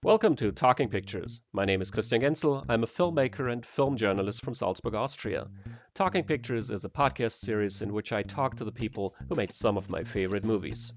Welcome to Talking Pictures. My name is Christian Genzel. I'm a filmmaker and film journalist from Salzburg, Austria. Talking Pictures is a podcast series in which I talk to the people who made some of my favorite movies.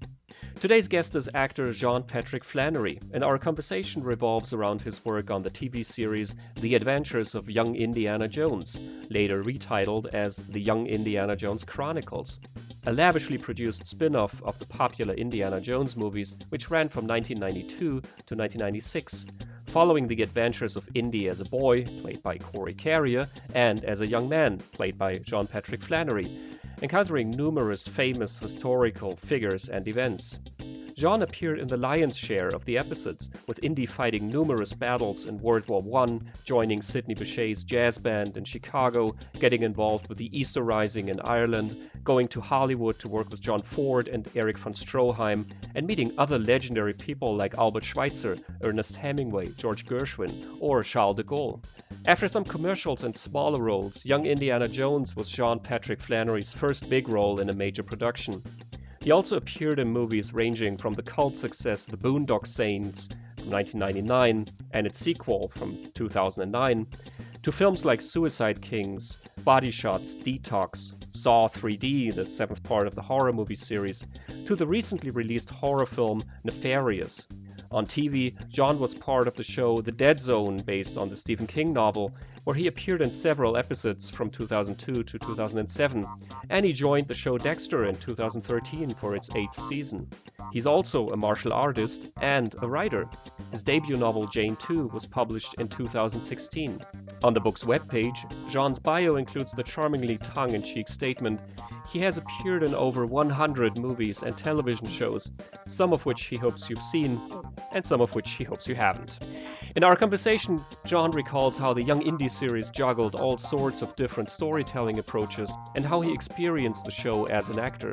Today's guest is actor Sean Patrick Flanery, and our conversation revolves around his work on the TV series The Adventures of Young Indiana Jones, later retitled as The Young Indiana Jones Chronicles, a lavishly produced spin-off of the popular Indiana Jones movies, which ran from 1992 to 1996, following the adventures of Indy as a boy, played by Corey Carrier, and as a young man, played by Sean Patrick Flanery, encountering numerous famous historical figures and events. Sean appeared in the lion's share of the episodes, with Indy fighting numerous battles in World War I, joining Sidney Bechet's jazz band in Chicago, getting involved with the Easter Rising in Ireland, going to Hollywood to work with John Ford and Erich von Stroheim, and meeting other legendary people like Albert Schweitzer, Ernest Hemingway, George Gershwin, or Charles de Gaulle. After some commercials and smaller roles, Young Indiana Jones was Sean Patrick Flanery's first big role in a major production. He also appeared in movies ranging from the cult success The Boondock Saints from 1999 and its sequel from 2009, to films like Suicide Kings, Body Shots, Detox, Saw 3D, the seventh part of the horror movie series, to the recently released horror film Nefarious. On TV, Sean was part of the show The Dead Zone, based on the Stephen King novel, where he appeared in several episodes from 2002 to 2007, and he joined the show Dexter in 2013 for its 8th season. He's also a martial artist and a writer. His debut novel Jane 2 was published in 2016. On the book's webpage, Sean's bio includes the charmingly tongue-in-cheek statement, he has appeared in over 100 movies and television shows, some of which he hopes you've seen, and some of which he hopes you haven't. In our conversation, Sean recalls how the Young Indy series juggled all sorts of different storytelling approaches and how he experienced the show as an actor.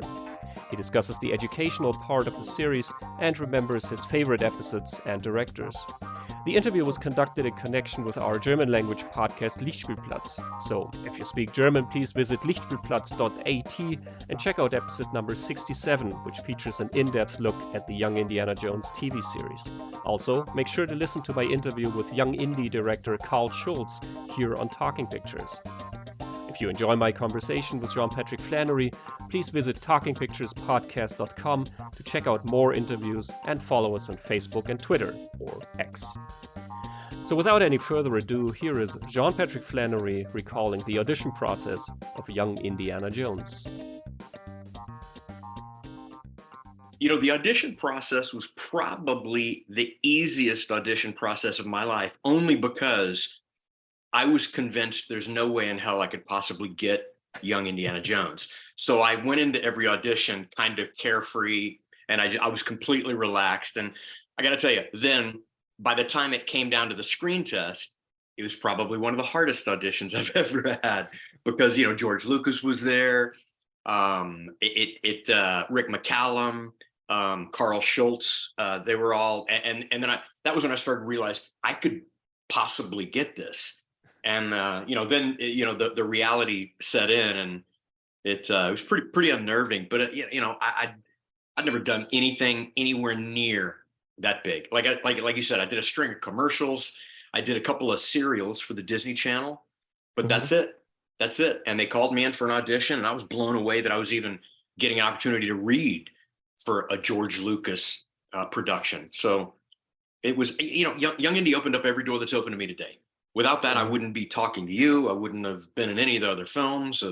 He discusses the educational part of the series and remembers his favorite episodes and directors. The interview was conducted in connection with our German language podcast Lichtspielplatz. So, if you speak German, please visit lichtspielplatz.at and check out episode number 67, which features an in-depth look at the Young Indiana Jones TV series. Also, make sure to listen to my interview with Young Indy director Carl Schulz here on Talking Pictures. If you enjoy my conversation with Sean Patrick Flanery, please visit talkingpicturespodcast.com to check out more interviews and follow us on Facebook and Twitter, or X. So without any further ado, here is Sean Patrick Flanery recalling the audition process of Young Indiana Jones. You know, the audition process was probably the easiest audition process of my life, only because I was convinced there's no way in hell I could possibly get Young Indiana Jones. So I went into every audition kind of carefree, and I was completely relaxed. And I got to tell you, then by the time it came down to the screen test, it was probably one of the hardest auditions I've ever had, because, you know, George Lucas was there, Rick McCallum, Carl Schulz, they were all, and then that was when I started to realize I could possibly get this. And then the reality set in, and it was pretty unnerving. But I'd never done anything anywhere near that big. Like you said, I did a string of commercials. I did a couple of serials for the Disney Channel, but that's it. That's it. And they called me in for an audition, and I was blown away that I was even getting an opportunity to read for a George Lucas production. So it was, Young Indy opened up every door that's open to me today. Without that, I wouldn't be talking to you. I wouldn't have been in any of the other films.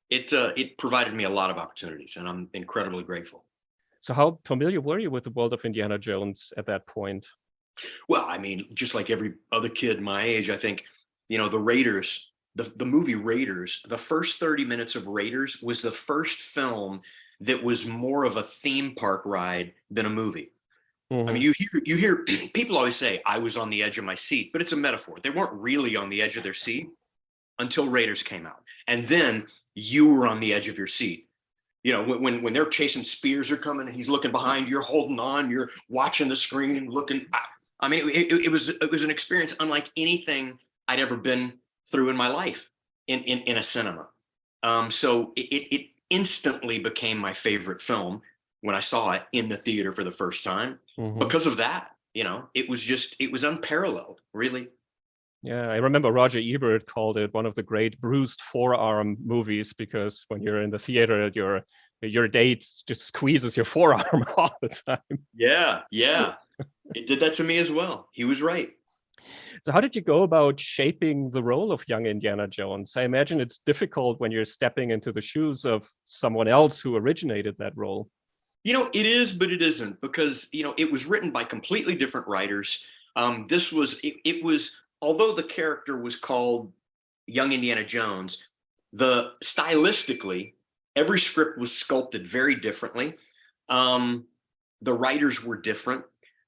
It provided me a lot of opportunities, and I'm incredibly grateful. So how familiar were you with the world of Indiana Jones at that point? Well, I mean, just like every other kid my age, I think, the Raiders, the movie Raiders, the first 30 minutes of Raiders was the first film that was more of a theme park ride than a movie. I mean, you hear people always say, I was on the edge of my seat, but it's a metaphor. They weren't really on the edge of their seat until Raiders came out. And then you were on the edge of your seat. You know, when they're chasing, spears are coming and he's looking behind, you're holding on, you're watching the screen, looking. I mean, it was an experience unlike anything I'd ever been through in my life in a cinema. So it instantly became my favorite film when I saw it in the theater for the first time because of that. It was unparalleled, really. Yeah, I remember Roger Ebert called it one of the great bruised forearm movies because when you're in the theater, your date just squeezes your forearm all the time. Yeah, yeah. It did that to me as well. He was right. So how did you go about shaping the role of young Indiana Jones? I imagine it's difficult when you're stepping into the shoes of someone else who originated that role. It is, but it isn't, because it was written by completely different writers. It was, although the character was called Young Indiana Jones, stylistically, every script was sculpted very differently. The writers were different.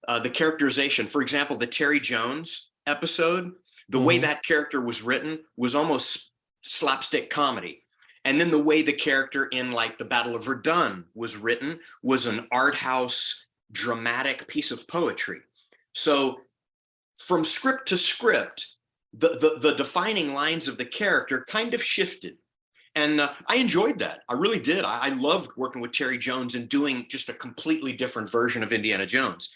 The characterization, for example, the Terry Jones episode, the way that character was written was almost slapstick comedy. And then the way the character in like the Battle of Verdun was written was an art house dramatic piece of poetry. So from script to script, the defining lines of the character kind of shifted. And I enjoyed that. I really did. I loved working with Terry Jones and doing just a completely different version of Indiana Jones.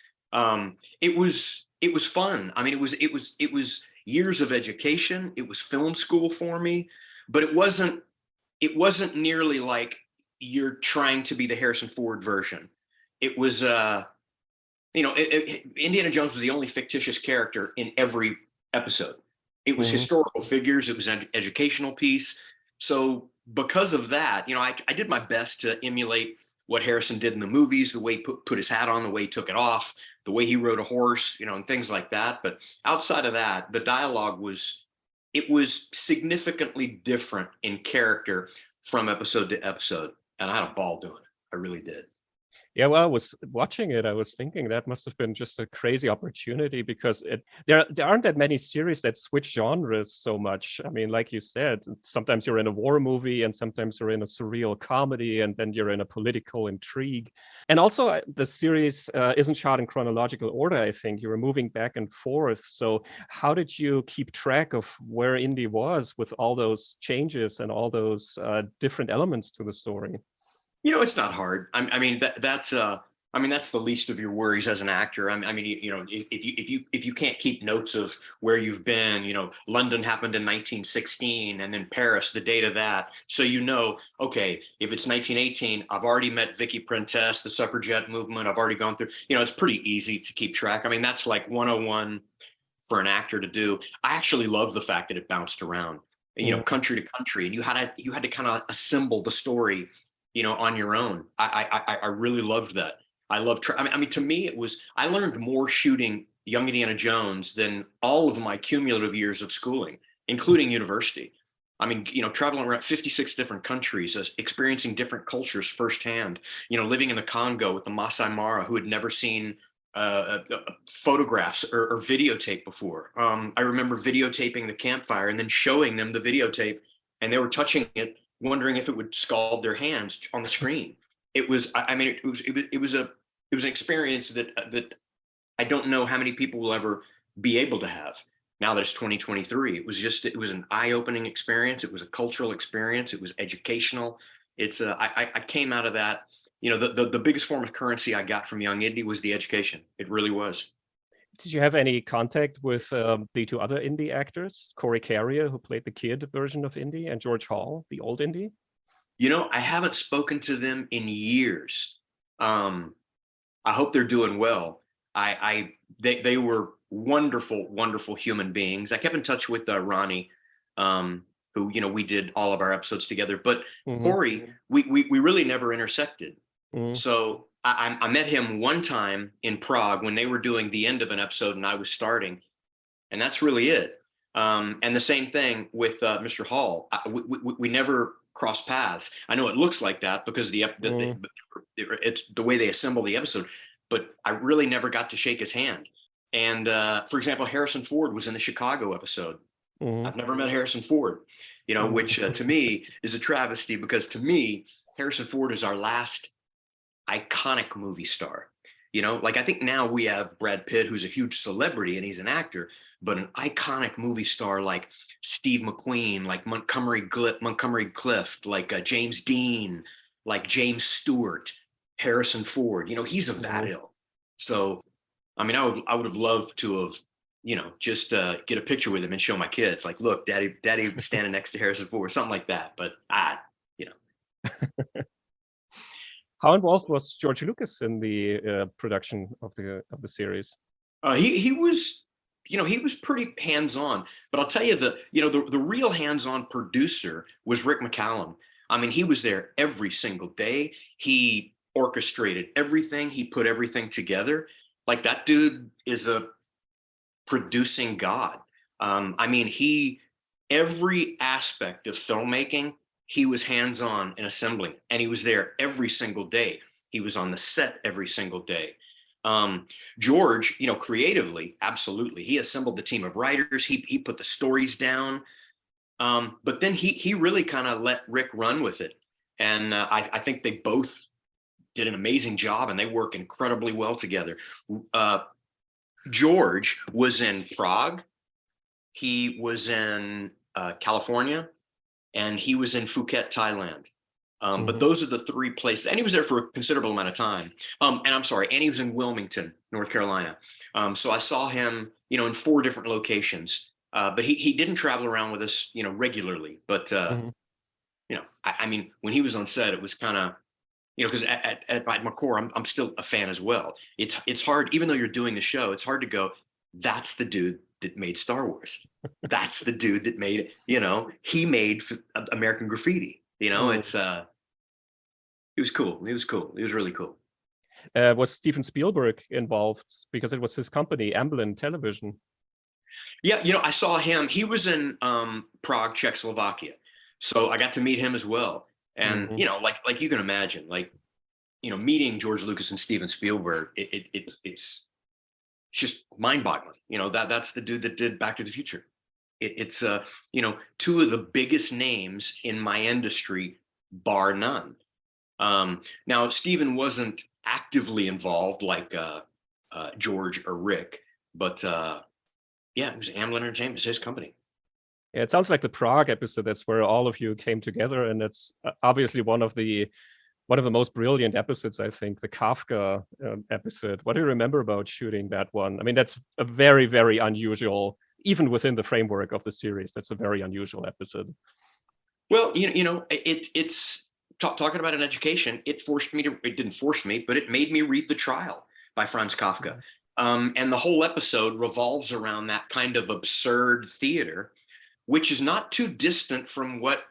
It was fun. I mean, it was years of education. It was film school for me, but it wasn't nearly like you're trying to be the Harrison Ford version. It was, Indiana Jones was the only fictitious character in every episode. It was historical figures. It was an educational piece. So because of that, I did my best to emulate what Harrison did in the movies, the way he put his hat on, the way he took it off, the way he rode a horse, and things like that. But outside of that, the dialogue was significantly different in character from episode to episode. And I had a ball doing it. I really did. Yeah, well, I was watching it. I was thinking that must have been just a crazy opportunity because there aren't that many series that switch genres so much. I mean, like you said, sometimes you're in a war movie and sometimes you're in a surreal comedy and then you're in a political intrigue. And also, the series isn't shot in chronological order, I think. You were moving back and forth. So how did you keep track of where Indy was with all those changes and all those different elements to the story? It's not hard. I mean, that's the least of your worries as an actor. I mean, if you can't keep notes of where you've been, London happened in 1916 and then Paris, the date of that. So, okay, if it's 1918, I've already met Vicky Prentice, the suffragette movement. I've already gone through, it's pretty easy to keep track. I mean, that's like 101 for an actor to do. I actually love the fact that it bounced around, country to country, and you had to kind of assemble the story on your own. I really loved that. I mean, to me, I learned more shooting Young Indiana Jones than all of my cumulative years of schooling, including university. I mean, traveling around 56 different countries, experiencing different cultures firsthand, living in the Congo with the Masai Mara who had never seen photographs or videotape before. I remember videotaping the campfire and then showing them the videotape, and they were touching it, wondering if it would scald their hands on the screen. It was an experience that I don't know how many people will ever be able to have now that it's 2023. It was an eye-opening experience. It was a cultural experience. It was educational. I came out of that, the biggest form of currency I got from Young Indy was the education. It really was. Did you have any contact with the two other Indy actors, Corey Carrier, who played the kid version of Indy, and George Hall, the old Indy? I haven't spoken to them in years. I hope they're doing well. They were wonderful, wonderful human beings. I kept in touch with Ronnie, who we did all of our episodes together. But Corey, we really never intersected. So I met him one time in Prague when they were doing the end of an episode and I was starting, and that's really it. And the same thing with Mr. Hall. We never crossed paths. I know it looks like that because it's the way they assemble the episode, but I really never got to shake his hand. And for example, Harrison Ford was in the Chicago episode. I've never met Harrison Ford, which to me is a travesty because to me, Harrison Ford is our last iconic movie star. Like I think now we have Brad Pitt, who's a huge celebrity and he's an actor, but an iconic movie star like Steve McQueen, like Montgomery Clift, like James Dean, like James Stewart, Harrison Ford, he's of that ilk. So I mean, I would have loved to have, just get a picture with him and show my kids, like, look, daddy was standing next to Harrison Ford, or something like that. But you know, How involved was George Lucas in the production of the series? he was, he was pretty hands on. But I'll tell you, the real hands on producer was Rick McCallum. I mean, he was there every single day. He orchestrated everything. He put everything together. Like, that dude is a producing god. I mean, every aspect of filmmaking, he was hands on in assembling, and he was there every single day. He was on the set every single day. George, creatively, absolutely, he assembled the team of writers. He put the stories down. But then he really kind of let Rick run with it, and I think they both did an amazing job, and they work incredibly well together. George was in Prague, he was in California, and he was in Phuket, Thailand. But those are the three places, and he was there for a considerable amount of time. And I'm sorry, and he was in Wilmington, North Carolina. So I saw him, in 4 different locations. But he didn't travel around with us, regularly. But I mean, when he was on set, it was kind of, because at my core, I'm still a fan as well. It's hard, even though you're doing the show, it's hard to go, that's the dude that made Star Wars. That's the dude that made, he made American Graffiti. It's it was cool. It was cool. It was really cool. Was Steven Spielberg involved, because it was his company, Amblin Television? Yeah, I saw him. He was in Prague, Czechoslovakia. So I got to meet him as well. And, like you can imagine, like, meeting George Lucas and Steven Spielberg, it's just mind-boggling. That's the dude that did Back to the Future. It's 2 of the biggest names in my industry, bar none. Now, Steven wasn't actively involved like George or Rick, but yeah, it was Amblin Entertainment. It's his company. Yeah, it sounds like the Prague episode. That's where all of you came together, and it's obviously one of the most brilliant episodes, I think, the Kafka episode. What do you remember about shooting that one? I mean, that's a very, very unusual, even within the framework of the series. That's a very unusual episode. Well, it's talking about an education. It didn't force me, but it made me read The Trial by Franz Kafka. And the whole episode revolves around that kind of absurd theater, which is not too distant from what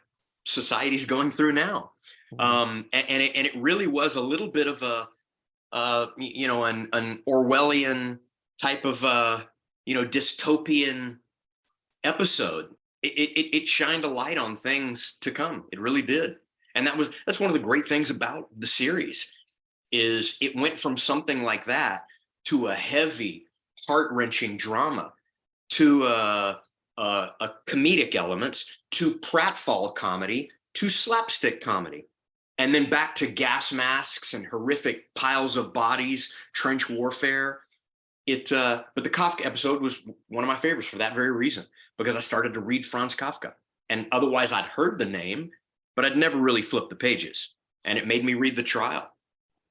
society's going through now. And it really was a little bit of an Orwellian type of dystopian episode. It shined a light on things to come. It really did. And that's one of the great things about the series, is it went from something like that to a heavy, heart-wrenching drama, to a comedic elements, to pratfall comedy, to slapstick comedy, and then back to gas masks and horrific piles of bodies, trench warfare. But the Kafka episode was one of my favorites for that very reason, because I started to read Franz Kafka, and otherwise I'd heard the name, but I'd never really flipped the pages, and it made me read The Trial.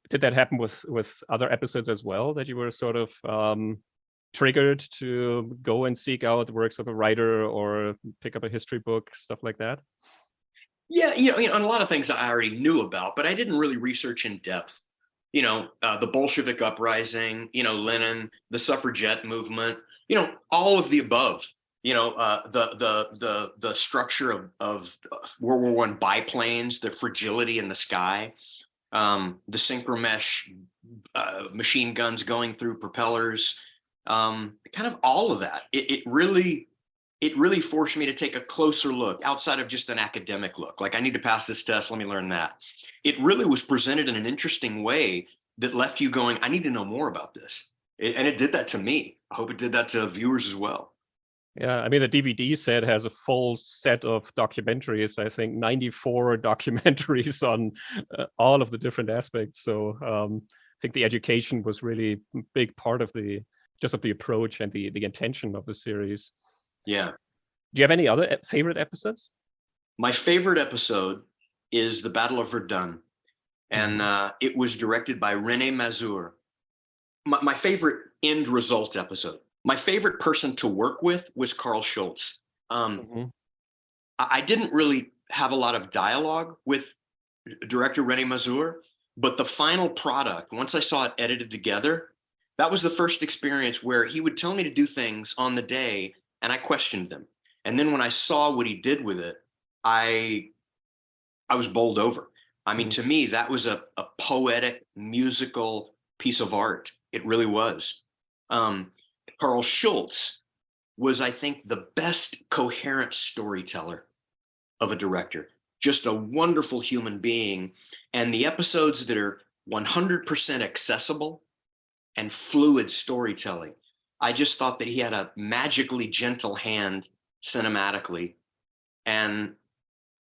Did that happen with other episodes as well, that you were sort of triggered to go and seek out the works of a writer or pick up a history book, stuff like that? Yeah, and a lot of things I already knew about, but I didn't really research in depth. The Bolshevik uprising, Lenin, the suffragette movement, all of the above. The structure of World War I biplanes, the fragility in the sky, the synchromesh machine guns going through propellers, kind of all of that. It really forced me to take a closer look outside of just an academic look. Like, I need to pass this test, let me learn that. It really was presented in an interesting way that left you going, I need to know more about this. And it did that to me. I hope it did that to viewers as well. Yeah, I mean, the DVD set has a full set of documentaries, I think 94 documentaries on all of the different aspects. So I think the education was really a big part of the approach and the intention of the series. Yeah. Do you have any other favorite episodes? My favorite episode is the Battle of Verdun. And it was directed by René Mazur. my favorite end result episode. My favorite person to work with was Carl Schultz. Hmm. I didn't really have a lot of dialogue with director René Mazur, but the final product, once I saw it edited together, that was the first experience where he would tell me to do things on the day and I questioned them. And then when I saw what he did with it, I was bowled over. I mean, Hmm. to me, that was a poetic, musical piece of art. It really was. Um, Carl Schultz was, I think, the best coherent storyteller of a director, just a wonderful human being. And the episodes that are 100% accessible and fluid storytelling, I just thought that he had a magically gentle hand cinematically, and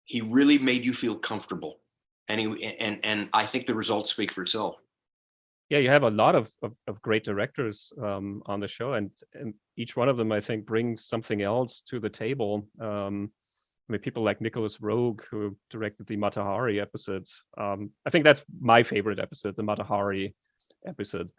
he really made you feel comfortable. And I think the results speak for itself. Yeah, you have a lot of great directors on the show, and each one of them, I think, brings something else to the table. I mean, people like Nicholas Roeg, who directed the Matahari episode. I think that's my favorite episode, the Matahari episode.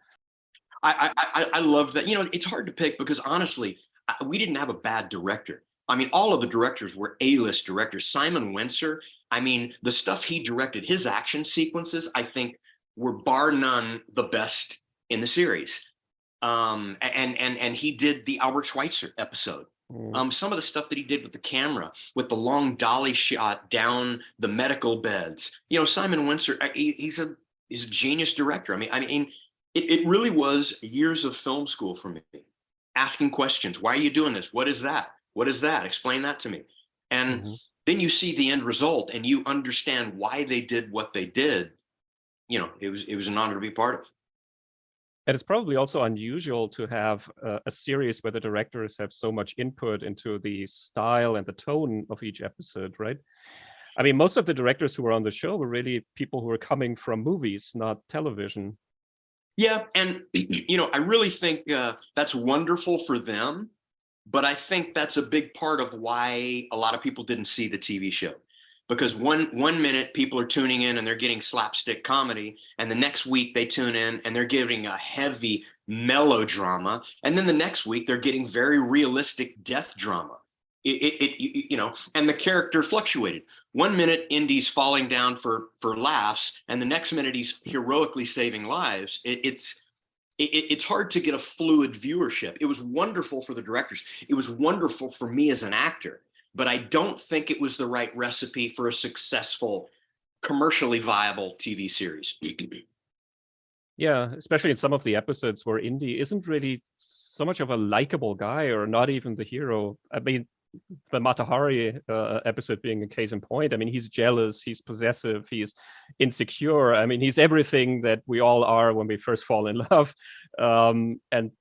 I love that. You know, it's hard to pick because honestly, we didn't have a bad director. I mean, all of the directors were A-list directors. Simon Wincer, I mean, the stuff he directed, his action sequences, I think were bar none the best in the series. And he did the Albert Schweitzer episode. Mm. Some of the stuff that he did with the camera, with the long dolly shot down the medical beds. You know, Simon Wincer, he's a genius director. I mean, it really was years of film school for me, asking questions. Why are you doing this? What is that? What is that? Explain that to me. And Hmm. then you see the end result and you understand why they did what they did. You know, it was an honor to be part of. And it's probably also unusual to have a series where the directors have so much input into the style and the tone of each episode, right? I mean, most of the directors who were on the show were really people who were coming from movies, not television. Yeah, and you know, I really think that's wonderful for them, but I think that's a big part of why a lot of people didn't see the TV show. Because one minute people are tuning in and they're getting slapstick comedy, and the next week they tune in and they're getting a heavy melodrama, and then the next week they're getting very realistic death drama. You know, and the character fluctuated. One minute Indy's falling down for laughs, and the next minute he's heroically saving lives. It's hard to get a fluid viewership. It was wonderful for the directors. It was wonderful for me as an actor, but I don't think it was the right recipe for a successful, commercially viable TV series. Yeah, especially in some of the episodes where Indy isn't really so much of a likable guy or not even the hero. I mean, the Matahari episode being a case in point. I mean, he's jealous, he's possessive, he's insecure. I mean, he's everything that we all are when we first fall in love. And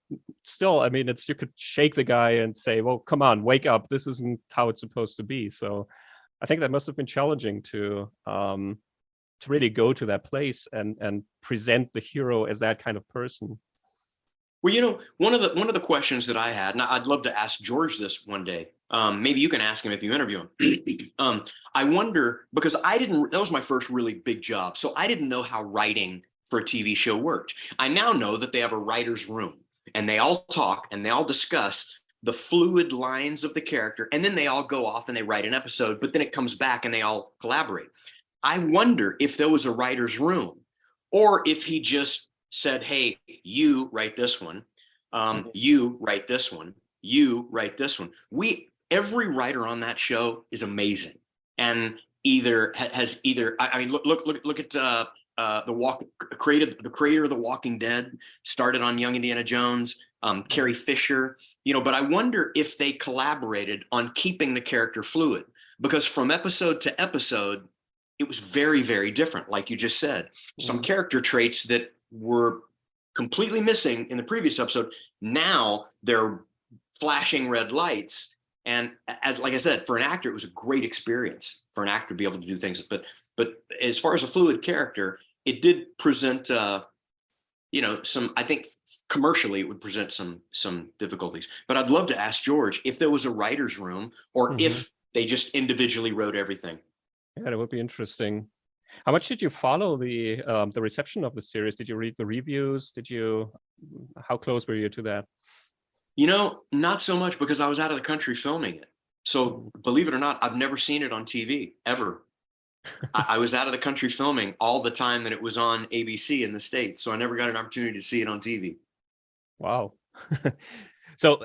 still, I mean, it's you could shake the guy and say, "Well, come on, wake up. This isn't how it's supposed to be." So, I think that must have been challenging to really go to that place and present the hero as that kind of person. Well, you know, one of the questions that I had, and I'd love to ask George this one day. Maybe you can ask him if you interview him. I wonder because I didn't. That was my first really big job, so I didn't know how writing for a TV show worked. I now know that they have a writer's room, and they all talk and they all discuss the fluid lines of the character, and then they all go off and they write an episode. But then it comes back and they all collaborate. I wonder if there was a writer's room, or if he just said, "Hey, you write this one, you write this one, you write this one." Every writer on that show is amazing, and either has either. I mean, look at the creator of The Walking Dead started on Young Indiana Jones. Carrie Fisher, you know, but I wonder if they collaborated on keeping the character fluid, because from episode to episode, it was very, very different. Like you just said, some Mhm. character traits that were completely missing in the previous episode, now they're flashing red lights. And as like I said, for an actor, it was a great experience for an actor to be able to do things. But as far as a fluid character, it did present you know, some, I think commercially it would present some difficulties. But I'd love to ask George if there was a writer's room or Mhm. if they just individually wrote everything. Yeah, that would be interesting. How much did you follow the reception of the series? Did you read the reviews? Did you? How close were you to that? Not so much, because I was out of the country filming it. So believe it or not, I've never seen it on TV ever. I was out of the country filming all the time that it was on ABC in the States. So I never got an opportunity to see it on TV. Wow. So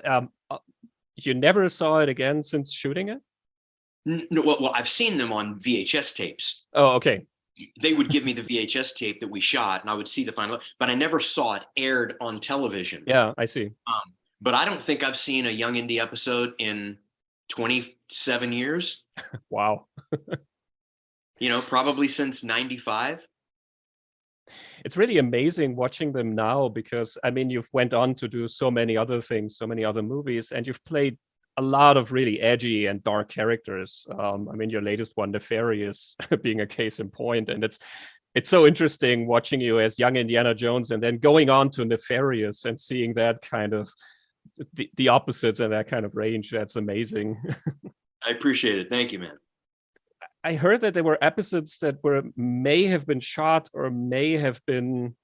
you never saw it again since shooting it? No, well, I've seen them on VHS tapes. Oh, okay. They would give me the VHS tape that we shot, and I would see the final, but I never saw it aired on television. Yeah, I see. But I don't think I've seen a Young Indy episode in 27 years. Wow. Probably since 95. It's really amazing watching them now, because I mean, you've went on to do so many other things, so many other movies, and you've played a lot of really edgy and dark characters. I mean, your latest one, Nefarious, being a case in point, and it's so interesting watching you as young Indiana Jones and then going on to Nefarious and seeing that kind of the opposites and that kind of range. That's amazing. I appreciate it. Thank you, man. I heard that there were episodes that may have been shot or may have been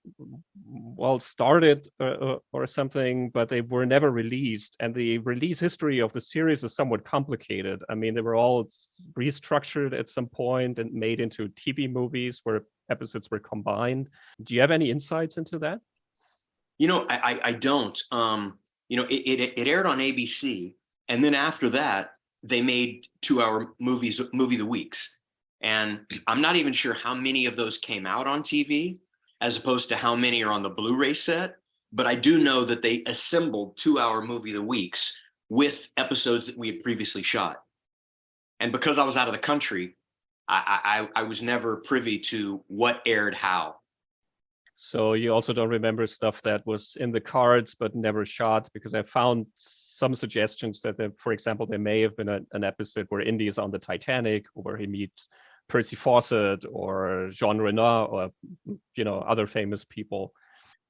started or something, but they were never released. And the release history of the series is somewhat complicated. I mean, they were all restructured at some point and made into TV movies where episodes were combined. Do you have any insights into that? I don't. It aired on ABC, and then after that, they made 2-hour movie the weeks. And I'm not even sure how many of those came out on TV as opposed to how many are on the Blu-ray set. But I do know that they assembled 2-hour movie the weeks with episodes that we had previously shot. And because I was out of the country, I was never privy to what aired how. So you also don't remember stuff that was in the cards but never shot? Because I found some suggestions that, for example, there may have been an episode where Indy is on the Titanic, where he meets Percy Fawcett or Jean Reno or other famous people.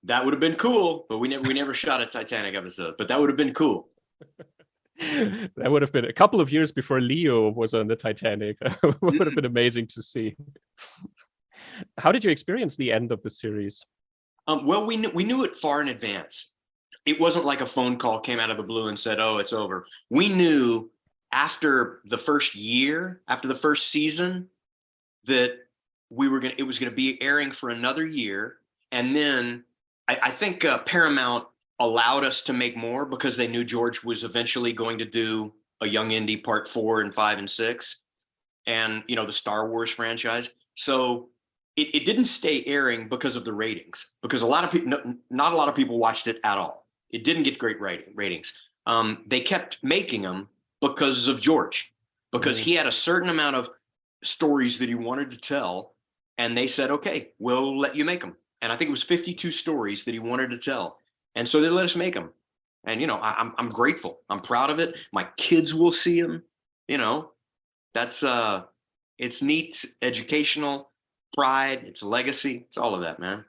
That would have been cool, but we never shot a Titanic episode. But that would have been cool. That would have been a couple of years before Leo was on the Titanic. That would have been amazing to see. How did you experience the end of the series? Well, we knew it far in advance. It wasn't like a phone call came out of the blue and said, "Oh, it's over." We knew after the first year, after the first season, that it was going to be airing for another year. And then I think Paramount allowed us to make more because they knew George was eventually going to do a Young Indy Part 4 and 5 and 6, and the Star Wars franchise. So it didn't stay airing because of the ratings, because a lot of people, not a lot of people watched it at all. It didn't get great ratings. They kept making them because of George, because he had a certain amount of stories that he wanted to tell, and they said, "Okay, we'll let you make them." And I think it was 52 stories that he wanted to tell, and so they let us make them. And I'm grateful. I'm proud of it. My kids will see them. That's it's neat, educational. Pride, it's a legacy, it's all of that, man.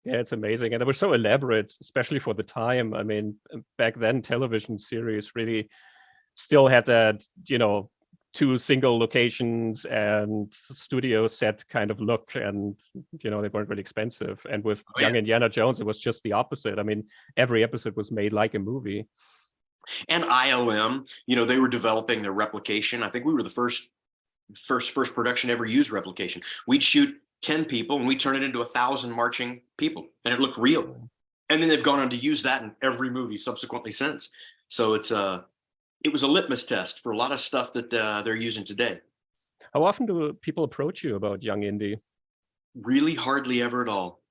Yeah, it's amazing. And it was so elaborate, especially for the time. I mean, back then, television series really still had that, 2 single locations and studio set kind of look, and they weren't really expensive. And with Young Indiana Jones, it was just the opposite. I mean, every episode was made like a movie. And ILM, they were developing their replication. I think we were the first production ever used replication. We'd shoot 10 people and we turn it into 1,000 marching people, and it looked real. And then they've gone on to use that in every movie subsequently since. So it was a litmus test for a lot of stuff that they're using today. How often do people approach you about Young Indy? Really hardly ever at all.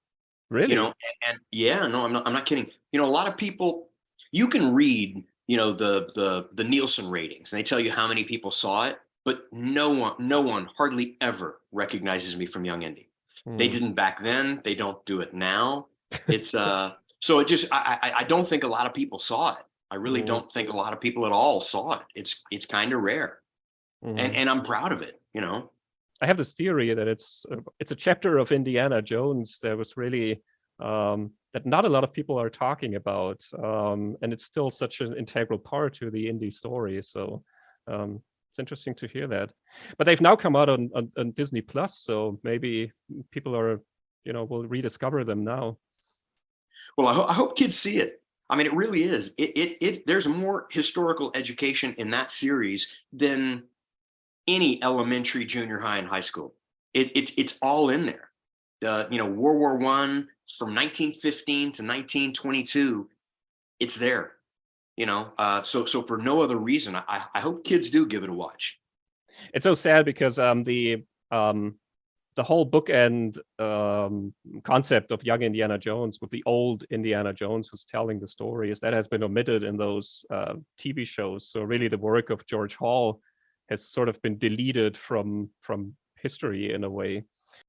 Really? And yeah, no, I'm not kidding. A lot of people, you can read, the Nielsen ratings, and they tell you how many people saw it. But no one hardly ever recognizes me from Young Indy. They didn't back then. They don't do it now. It's so it just I don't think a lot of people saw it. I really don't think a lot of people at all saw it. It's kind of rare, and I'm proud of it. I have this theory that it's a chapter of Indiana Jones that was really that not a lot of people are talking about, and it's still such an integral part to the Indy story. So. It's interesting to hear that. But they've now come out on Disney Plus, so maybe people are, will rediscover them now. Well, I hope kids see it. I mean, it really is. There's more historical education in that series than any elementary, junior high, and high school. It's all in there. World War One from 1915 to 1922, it's there. So for no other reason, I hope kids do give it a watch. It's so sad because the whole bookend concept of young Indiana Jones with the old Indiana Jones who's telling the stories, that has been omitted in those TV shows. So really the work of George Hall has sort of been deleted from history in a way.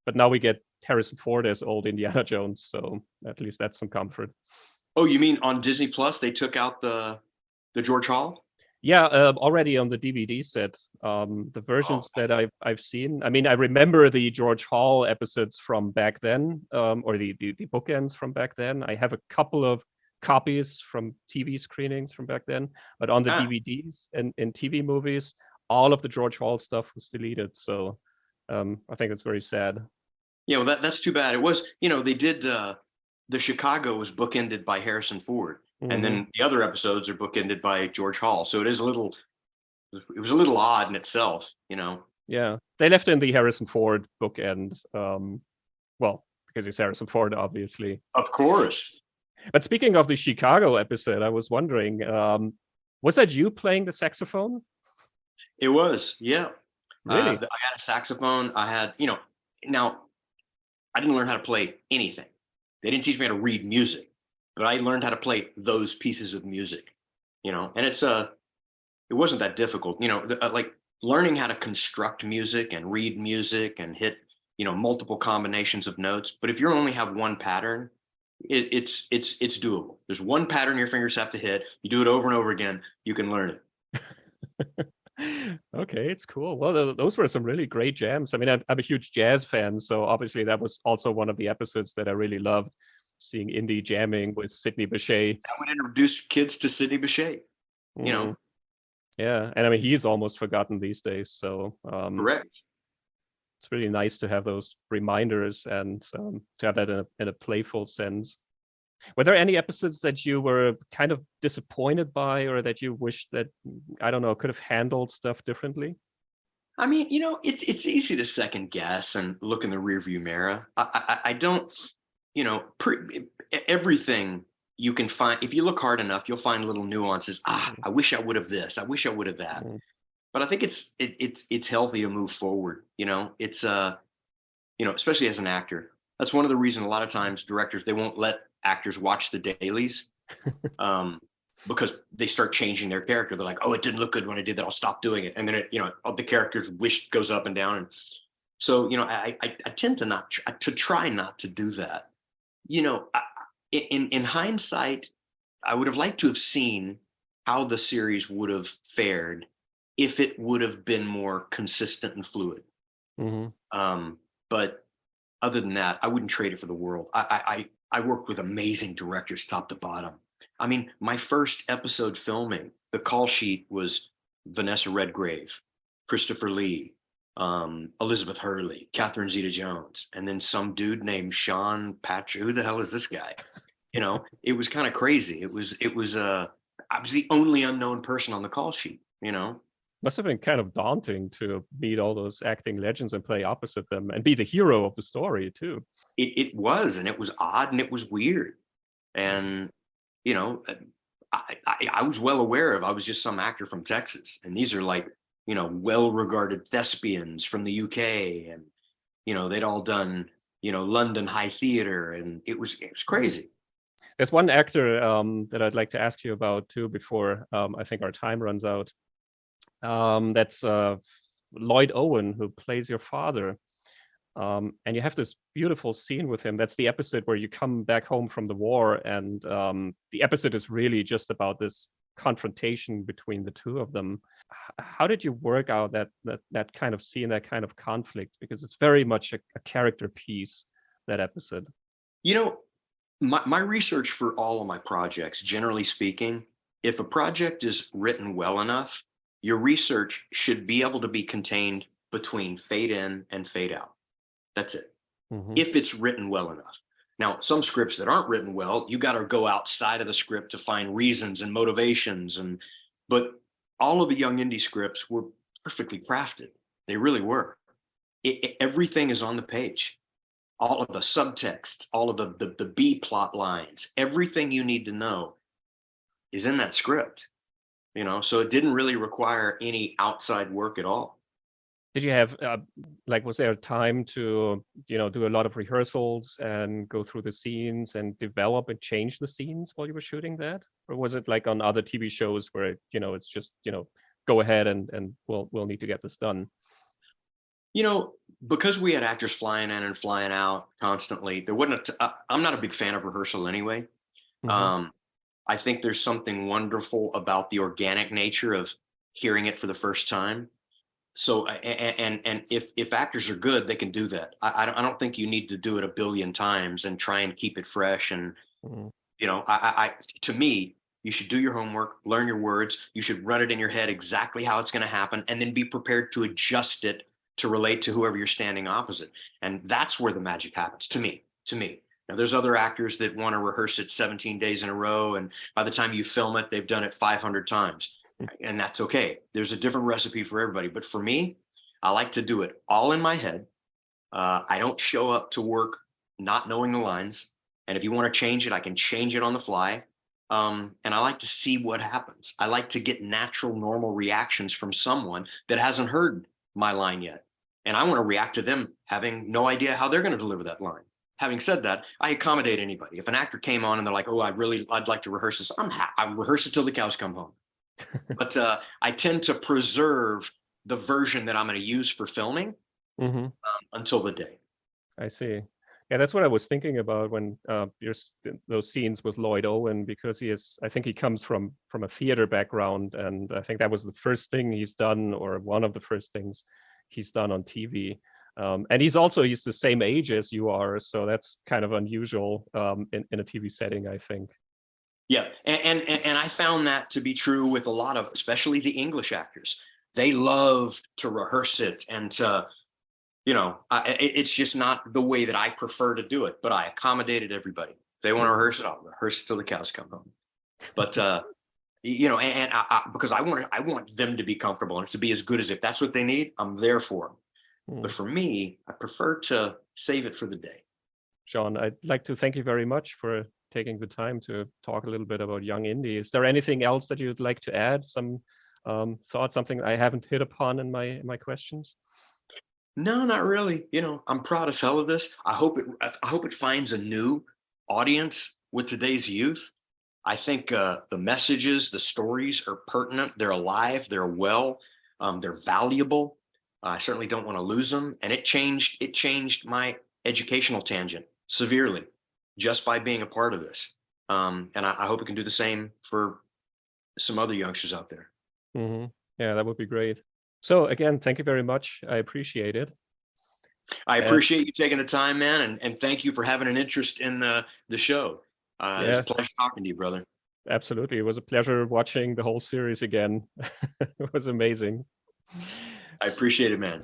But now we get Harrison Ford as old Indiana Jones, so at least that's some comfort. Oh, you mean on Disney Plus they took out the George Hall? Yeah, already on the DVD set. The versions that I've seen. I mean, I remember the George Hall episodes from back then, or the bookends from back then. I have a couple of copies from TV screenings from back then, but on the DVDs and in TV movies, all of the George Hall stuff was deleted. So I think it's very sad. Yeah, well, that's too bad. It was, they did the Chicago was bookended by Harrison Ford. And then the other episodes are bookended by George Hall. So it was a little odd in itself, Yeah, they left in the Harrison Ford bookend. Well, because he's Harrison Ford, obviously. Of course. But speaking of the Chicago episode, I was wondering, was that you playing the saxophone? It was, yeah. Really? I had a saxophone. I had, now I didn't learn how to play anything. They didn't teach me how to read music. But I learned how to play those pieces of music, and it wasn't that difficult, like learning how to construct music and read music and hit, multiple combinations of notes. But if you only have one pattern, it's doable. There's one pattern your fingers have to hit. You do it over and over again, you can learn it. Okay, it's cool. Well, those were some really great jams. I mean, I'm a huge jazz fan, so obviously that was also one of the episodes that I really loved. Seeing Indy jamming with Sidney Bechet. That would introduce kids to Sidney Bechet, Yeah, and I mean, he's almost forgotten these days. So correct. It's really nice to have those reminders and to have that in a playful sense. Were there any episodes that you were kind of disappointed by, or that you wish that, I don't know, could have handled stuff differently? I mean, it's easy to second guess and look in the rearview mirror. I don't. Everything you can find, if you look hard enough, you'll find little nuances. I wish I would have this. I wish I would have that. But I think it's healthy to move forward. It's especially as an actor. That's one of the reasons a lot of times directors, they won't let actors watch the dailies because they start changing their character. They're like, oh, it didn't look good when I did that. I'll stop doing it. And then the character's wish goes up and down. And so I tend to try not to do that. In hindsight, I would have liked to have seen how the series would have fared if it would have been more consistent and fluid. But other than that, I wouldn't trade it for the world. I worked with amazing directors top to bottom. I mean, my first episode filming, the call sheet was Vanessa Redgrave, Christopher Lee, Elizabeth Hurley, Catherine Zeta-Jones, and then some dude named Sean Patrick. Who the hell is this guy? It was kind of crazy. I was the only unknown person on the call sheet. Must have been kind of daunting to meet all those acting legends and play opposite them and be the hero of the story too. It was, and it was odd, and it was weird, and I was well aware of. I was just some actor from Texas, and these are like, well-regarded thespians from the UK, and they'd all done London High Theater, and it was crazy. There's one actor that I'd like to ask you about too before I think our time runs out. That's Lloyd Owen, who plays your father, and you have this beautiful scene with him. That's the episode where you come back home from the war, and the episode is really just about this confrontation between the two of them. How did you work out that kind of scene, that kind of conflict? Because it's very much a character piece, that episode. My research for all of my projects, generally speaking, if a project is written well enough, your research should be able to be contained between fade in and fade out. That's it. If it's written well enough. Now, some scripts that aren't written well, you got to go outside of the script to find reasons and motivations. But all of the Young Indie scripts were perfectly crafted. They really were. Everything is on the page. All of the subtext, all of the B plot lines, everything you need to know is in that script. So it didn't really require any outside work at all. Did you have was there time to do a lot of rehearsals and go through the scenes and develop and change the scenes while you were shooting that, or was it like on other TV shows where it's just go ahead and we'll need to get this done? Because we had actors flying in and flying out constantly, there wasn't I'm not a big fan of rehearsal anyway. Mm-hmm. I think there's something wonderful about the organic nature of hearing it for the first time. So, and if actors are good, they can do that. I don't think you need to do it a billion times and try and keep it fresh. And, Mm-hmm. to me, you should do your homework, learn your words. You should run it in your head exactly how it's going to happen, and then be prepared to adjust it to relate to whoever you're standing opposite. And that's where the magic happens to me. Now, there's other actors that want to rehearse it 17 days in a row, and by the time you film it, they've done it 500 times. And that's okay. There's a different recipe for everybody. But for me, I like to do it all in my head. I don't show up to work not knowing the lines. And if you want to change it, I can change it on the fly. And I like to see what happens. I like to get natural, normal reactions from someone that hasn't heard my line yet. And I want to react to them having no idea how they're going to deliver that line. Having said that, I accommodate anybody. If an actor came on and they're like, "Oh, I'd like to rehearse this," I rehearse it till the cows come home. But I tend to preserve the version that I'm going to use for filming Mm-hmm. until the day. I see. Yeah, that's what I was thinking about when there's those scenes with Lloyd Owen, because I think he comes from a theater background, and I think that was the first thing he's done, or one of the first things he's done on TV. And he's the same age as you are, so that's kind of unusual in a TV setting, I think. Yeah, and I found that to be true with a lot of, especially the English actors. They love to rehearse it, and to, it's just not the way that I prefer to do it. But I accommodated everybody. If they want to rehearse it, I'll rehearse it till the cows come home. But because I want them to be comfortable and to be as good as, if that's what they need, I'm there for them. But for me, I prefer to save it for the day. Sean, I'd like to thank you very much for taking the time to talk a little bit about Young Indy. Is there anything else that you'd like to add? Some thoughts, something I haven't hit upon in my questions? No, not really. I'm proud as hell of this. I hope it finds a new audience with today's youth. I think the messages, the stories are pertinent. They're alive. They're well. They're valuable. I certainly don't want to lose them. And it changed my educational tangent severely just by being a part of this. And I hope it can do the same for some other youngsters out there. Mm-hmm. Yeah, that would be great. So again, thank you very much. I appreciate it. I appreciate you taking the time, man, and thank you for having an interest in the show. It was a pleasure talking to you, brother. Absolutely. It was a pleasure watching the whole series again. It was amazing. I appreciate it, man.